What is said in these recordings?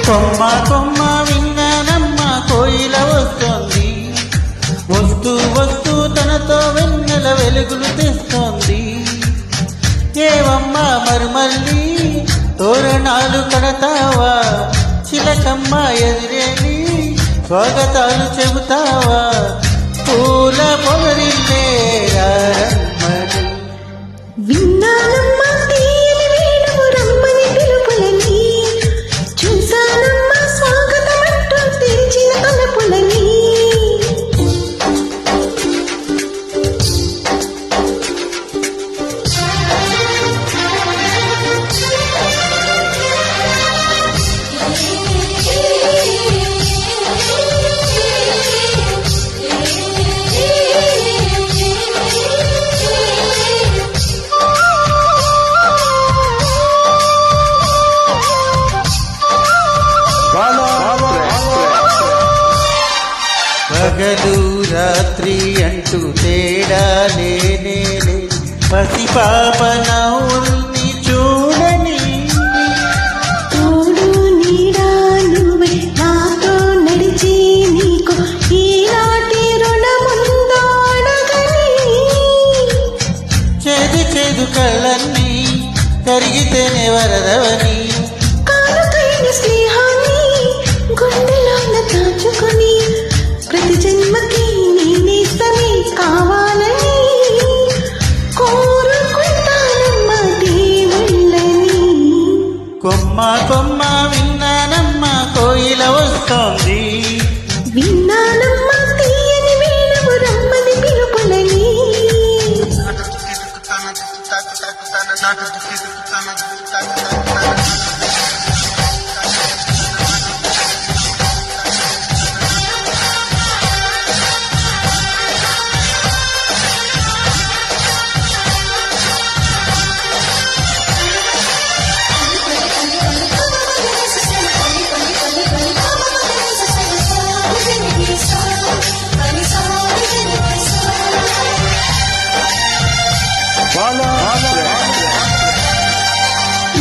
కొమ్మ కొమ్మ విన్నానమ్మ కోయిల వస్తోంది, వస్తూ వస్తూ తనతో వెన్నెల వెలుగులు తెస్తోంది. ఏవమ్మ మరుమల్లి తోరణాలు కడతావా, చిలకమ్మ ఎదురేని స్వాగతాలు చెబుతావా, పూల పొగరిల్లే రమ్మని. విన్నానమ్మా తీయని వేణువు రమ్మని పిలుపులని, చూసానమ్మా స్వాగతమంటూ తెరిచిన తలుపులని. పగలు రాత్రి అంటూ తేడా లేనే పసిపాప నవ్వుల్ని చూడని. తోడు నీడా నువ్వే నాతో నడిచి నీకు ఈనాటి రుణముందో అడగని. చేదు చేదు కళ్ళన్నీ కరిగితేనే వరదవని. కానుకైన స్నేహాన్ని గుండెలోన దాచుకొని ప్రతి జన్మకి నేనేస్తమే కావాలని కోరుకుంటానమ్మా దేవుళ్ళని. కొమ్మ కొమ్మ విన్నానమ్మ కోయిల వస్తోంది, విన్నానమ్మా తీయని వేణువు రమ్మని పిలుపులని.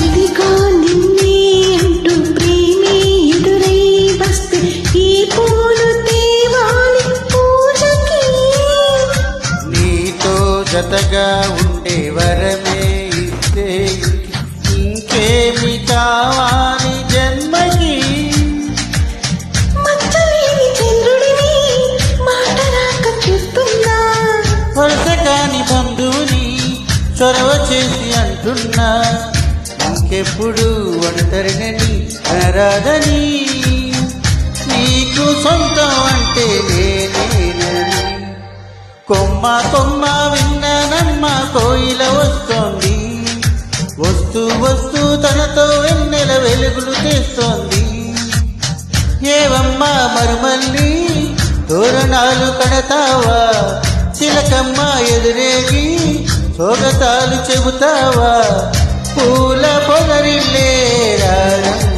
ఇదిగో నిన్నే అంటూ ప్రేమే ఎదురై వస్తే ఈ పూలు తేవాలి పూజకి. నీతో జతగా ఉండే వరమే ఇస్తే ఇంకేమి కావాలి జన్మకి. మచ్చలేని చంద్రుడిని మాట రాక చూస్తున్నా, వరుస కాని బంధువుని చొరవ చేసి అంటున్నా, ఇంకెప్పుడు ఒంటరినని అనరాదని. నీకు సొంతం అంటే నేనేనని. కొమ్మ కొమ్మ విన్నానమ్మ కోయిల వస్తోంది, వస్తూ వస్తూ తనతో వెన్నెల వెలుగులు తెస్తోంది. ఏవమ్మ మరుమల్లి తోరణాలు కడతావా, చిలకమ్మ ఎదురేగి స్వాగతాలు చెబుతావా, పూల పొగరిల్లే రారమ్మ.